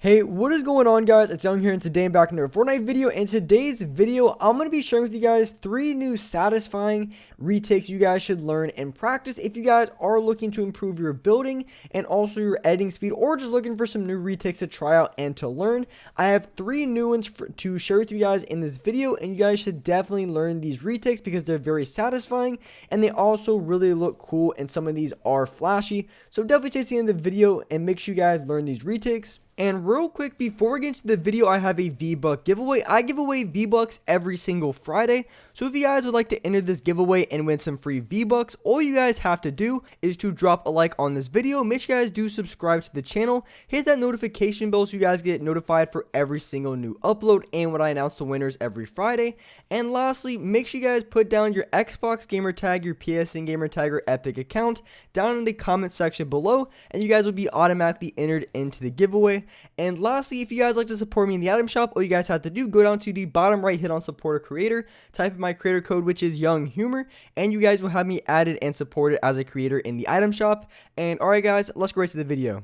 Hey, what is going on, guys? It's Young here, and today I'm back into a Fortnite video. In today's video, I'm going to be sharing with you guys 3 new satisfying retakes you guys should learn and practice if you guys are looking to improve your building and also your editing speed, or just looking for some new retakes to try out and to learn. I have 3 new ones to share with you guys in this video, and you guys should definitely learn these retakes because they're very satisfying and they also really look cool, and some of these are flashy. So definitely stay to the end of the video and make sure you guys learn these retakes. And real quick, before we get into the video, I have a Vbuck giveaway. I give away V-Bucks every single Friday. So if you guys would like to enter this giveaway and win some free V-Bucks, all you guys have to do is to drop a like on this video. Make sure you guys do subscribe to the channel. Hit that notification bell so you guys get notified for every single new upload and when I announce the winners every Friday. And lastly, make sure you guys put down your Xbox gamer tag, your PSN gamer tag, or Epic account down in the comment section below, and you guys will be automatically entered into the giveaway. And lastly, if you guys like to support me in the item shop, all you guys have to do, go down to the bottom right, hit on support a creator, type in my creator code, which is Young Humor, and you guys will have me added and supported as a creator in the item shop. And alright guys, let's go right to the video.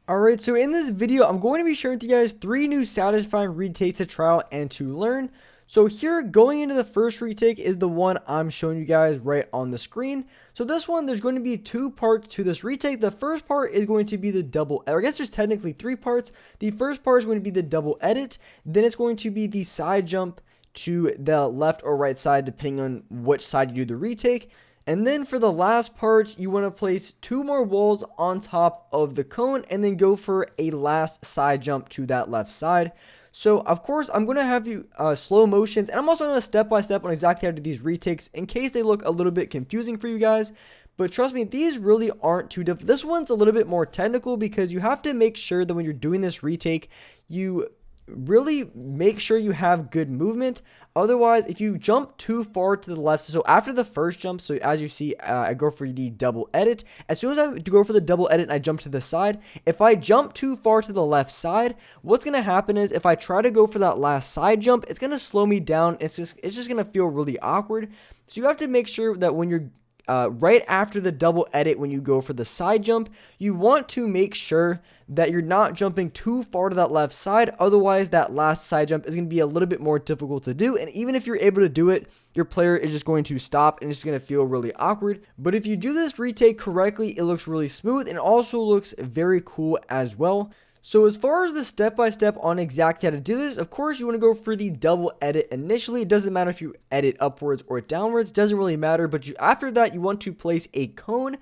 Alright, so in this video, I'm going to be sharing with you guys 3 new satisfying retakes to try out and to learn. So here, going into the first retake is the one I'm showing you guys right on the screen. So this one, there's going to be 2 parts to this retake. The first part is going to be the double, or I guess there's technically 3 parts. The first part is going to be the double edit. Then it's going to be the side jump to the left or right side, depending on which side you do the retake. And then for the last part, you want to place 2 more walls on top of the cone and then go for a last side jump to that left side. So, of course, I'm going to have you slow motions, and I'm also going to step-by-step on exactly how to do these retakes in case they look a little bit confusing for you guys. But trust me, these really aren't too difficult. This one's a little bit more technical because you have to make sure that when you're doing this retake, you really make sure you have good movement. Otherwise, if you jump too far to the left, so after the first jump, so as you see, I go for the double edit. As soon as I go for the double edit and I jump to the side, if I jump too far to the left side, what's going to happen is if I try to go for that last side jump, it's going to slow me down. It's just going to feel really awkward. So you have to make sure that when you're right after the double edit, when you go for the side jump, you want to make sure that you're not jumping too far to that left side. Otherwise, that last side jump is going to be a little bit more difficult to do. And even if you're able to do it, your player is just going to stop and it's going to feel really awkward. But if you do this retake correctly, it looks really smooth and also looks very cool as well. So as far as the step-by-step on exactly how to do this, of course you want to go for the double edit initially. It doesn't matter if you edit upwards or downwards, doesn't really matter, but after that you want to place a cone.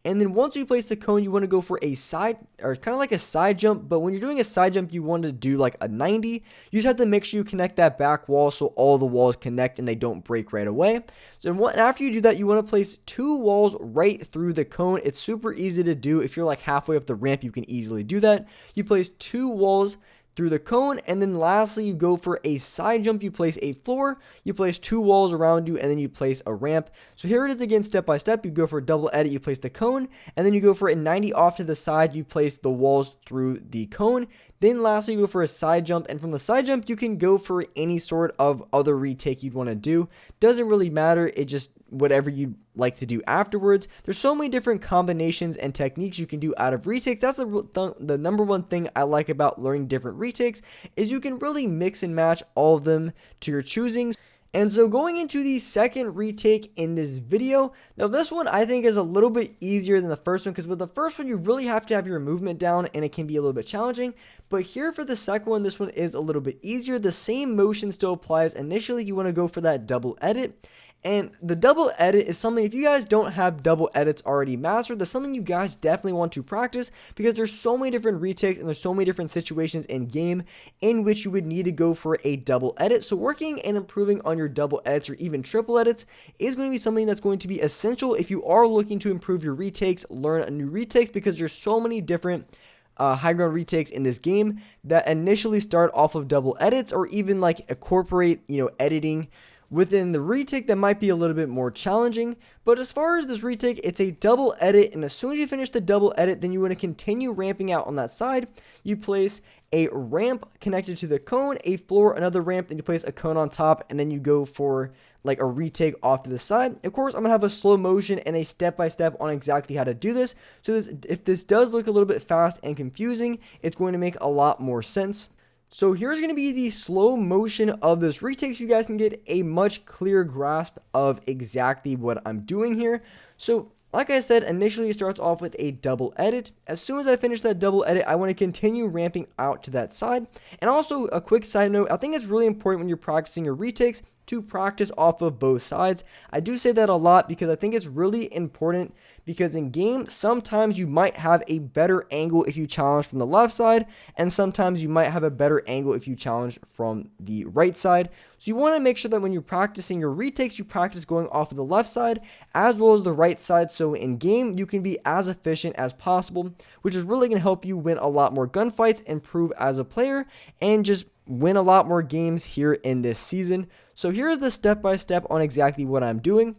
And then once you place the cone, you want to go for a side, or kind of like a side jump. But when you're doing a side jump, you want to do like a 90. You just have to make sure you connect that back wall so all the walls connect and they don't break right away. So after you do that, you want to place 2 walls right through the cone. It's super easy to do. If you're like halfway up the ramp, you can easily do that. You place 2 walls through the cone, and then lastly you go for a side jump. You place a floor, you place 2 walls around you, and then you place a ramp. So here it is again, step by step. You go for a double edit, you place the cone, and then you go for a 90 off to the side, you place the walls through the cone. Then lastly, you go for a side jump, and from the side jump, you can go for any sort of other retake you'd want to do. Doesn't really matter, it just whatever you'd like to do afterwards. There's so many different combinations and techniques you can do out of retakes. That's the number one thing I like about learning different retakes, is you can really mix and match all of them to your choosing. And so going into the second retake in this video, now this one I think is a little bit easier than the first one, because with the first one you really have to have your movement down and it can be a little bit challenging. But here for the second one, this one is a little bit easier. The same motion still applies. Initially you want to go for that double edit. And the double edit is something, if you guys don't have double edits already mastered, that's something you guys definitely want to practice, because there's so many different retakes and there's so many different situations in game in which you would need to go for a double edit. So working and improving on your double edits or even triple edits is going to be something that's going to be essential if you are looking to improve your retakes, learn a new retakes, because there's so many different high ground retakes in this game that initially start off of double edits, or even like incorporate, editing within the retake that might be a little bit more challenging. But as far as this retake, it's a double edit, and as soon as you finish the double edit, then you want to continue ramping out on that side. You place a ramp connected to the cone, a floor, another ramp, then you place a cone on top, and then you go for like a retake off to the side. Of course, I'm gonna have a slow motion and a step-by-step on exactly how to do this. So if this does look a little bit fast and confusing, it's going to make a lot more sense. So here's going to be the slow motion of this retake so you guys can get a much clearer grasp of exactly what I'm doing here. So like I said, initially it starts off with a double edit. As soon as I finish that double edit, I want to continue ramping out to that side. And also a quick side note, I think it's really important when you're practicing your retakes to practice off of both sides. I do say that a lot because I think it's really important, because in game, sometimes you might have a better angle if you challenge from the left side, and sometimes you might have a better angle if you challenge from the right side. So you want to make sure that when you're practicing your retakes, you practice going off of the left side as well as the right side, so in game you can be as efficient as possible, which is really going to help you win a lot more gunfights, improve as a player, and just win a lot more games here in this season. So here's the step-by-step on exactly what I'm doing.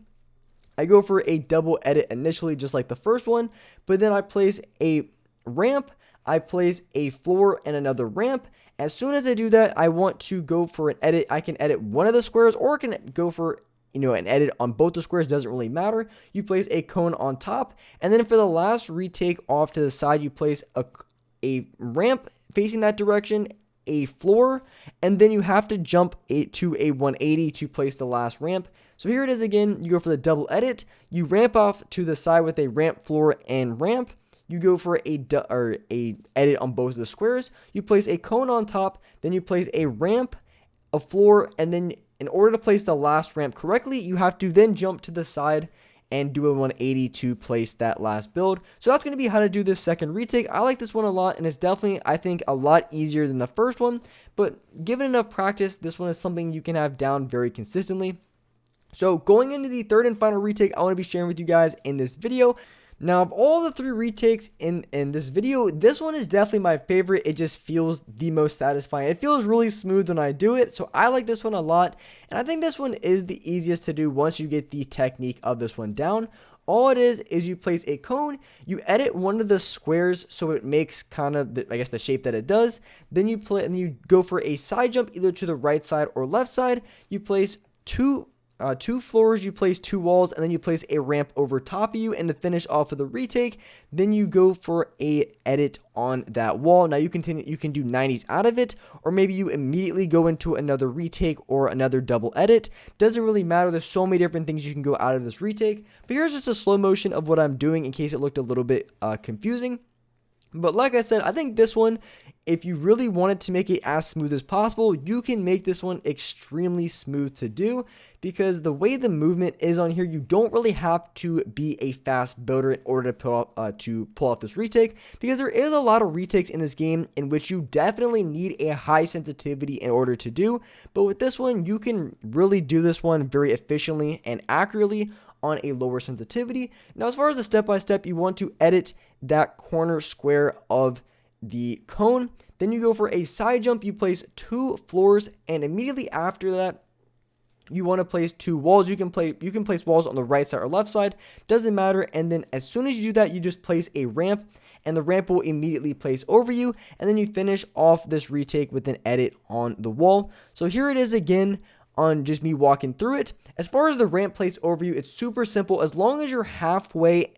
I go for a double edit initially, just like the first one, but then I place a ramp, I place a floor and another ramp. As soon as I do that, I want to go for an edit. I can edit one of the squares, or I can go for an edit on both the squares, doesn't really matter. You place a cone on top, and then for the last retake off to the side, you place a ramp facing that direction, a floor, and then you have to jump to a 180 to place the last ramp. So here it is again. You go for the double edit, you ramp off to the side with a ramp, floor, and ramp. You go for a edit on both of the squares. You place a cone on top, then you place a ramp, a floor, and then in order to place the last ramp correctly, you have to then jump to the side and do a 180 to place that last build. So that's going to be how to do this second retake. I like this one a lot, and it's definitely, I think, a lot easier than the first one, but given enough practice, this one is something you can have down very consistently. So going into the third and final retake, I want to be sharing with you guys in this video. Now, of all the three retakes in this video, this one is definitely my favorite. It just feels the most satisfying. It feels really smooth when I do it, so I like this one a lot. And I think this one is the easiest to do once you get the technique of this one down. All it is you place a cone, you edit one of the squares so it makes kind of, the shape that it does. Then you go for a side jump either to the right side or left side. You place two floors, you place two walls, and then you place a ramp over top of you. And to finish off of the retake, then you go for a edit on that wall. Now you can do 90s out of it, or maybe you immediately go into another retake or another double edit. Doesn't really matter. There's so many different things you can go out of this retake, but here's just a slow motion of what I'm doing in case it looked a little bit confusing. But like I said, I think this one, if you really wanted to make it as smooth as possible, you can make this one extremely smooth to do, because the way the movement is on here, you don't really have to be a fast builder in order to pull off this retake, because there is a lot of retakes in this game in which you definitely need a high sensitivity in order to do. But with this one, you can really do this one very efficiently and accurately on a lower sensitivity. Now, as far as the step-by-step, you want to edit that corner square of the cone. Then you go for a side jump, you place two floors, and immediately after that, you want to place two walls. You can place walls on the right side or left side, doesn't matter. And then as soon as you do that, you just place a ramp, and the ramp will immediately place over you, and then you finish off this retake with an edit on the wall. So here it is again on just me walking through it. As far as the ramp place over you, it's super simple. As long as you're halfway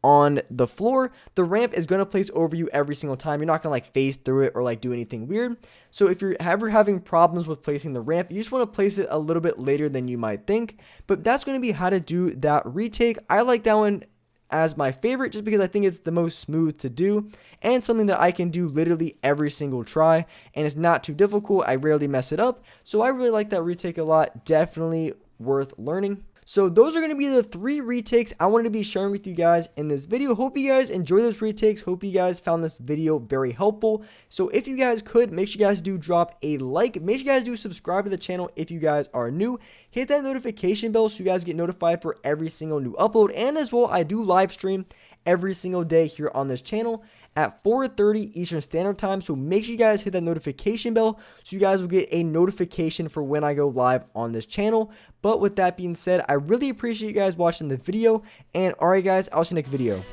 on the floor, the ramp is going to place over you every single time. You're not going to phase through it or do anything weird. So if you're ever having problems with placing the ramp, you just want to place it a little bit later than you might think. But that's going to be how to do that retake. I like that one as my favorite just because I think it's the most smooth to do and something that I can do literally every single try, and it's not too difficult. I rarely mess it up, so I really like that retake a lot. Definitely worth learning. So those are going to be the three retakes I wanted to be sharing with you guys in this video. Hope you guys enjoy those retakes. Hope you guys found this video very helpful. So if you guys could, make sure you guys do drop a like. Make sure you guys do subscribe to the channel if you guys are new. Hit that notification bell so you guys get notified for every single new upload. And as well, I do live stream every single day here on this channel at 4:30 Eastern Standard Time. So make sure you guys hit that notification bell so you guys will get a notification for when I go live on this channel. But with that being said, I really appreciate you guys watching the video. And alright guys, I'll see you next video.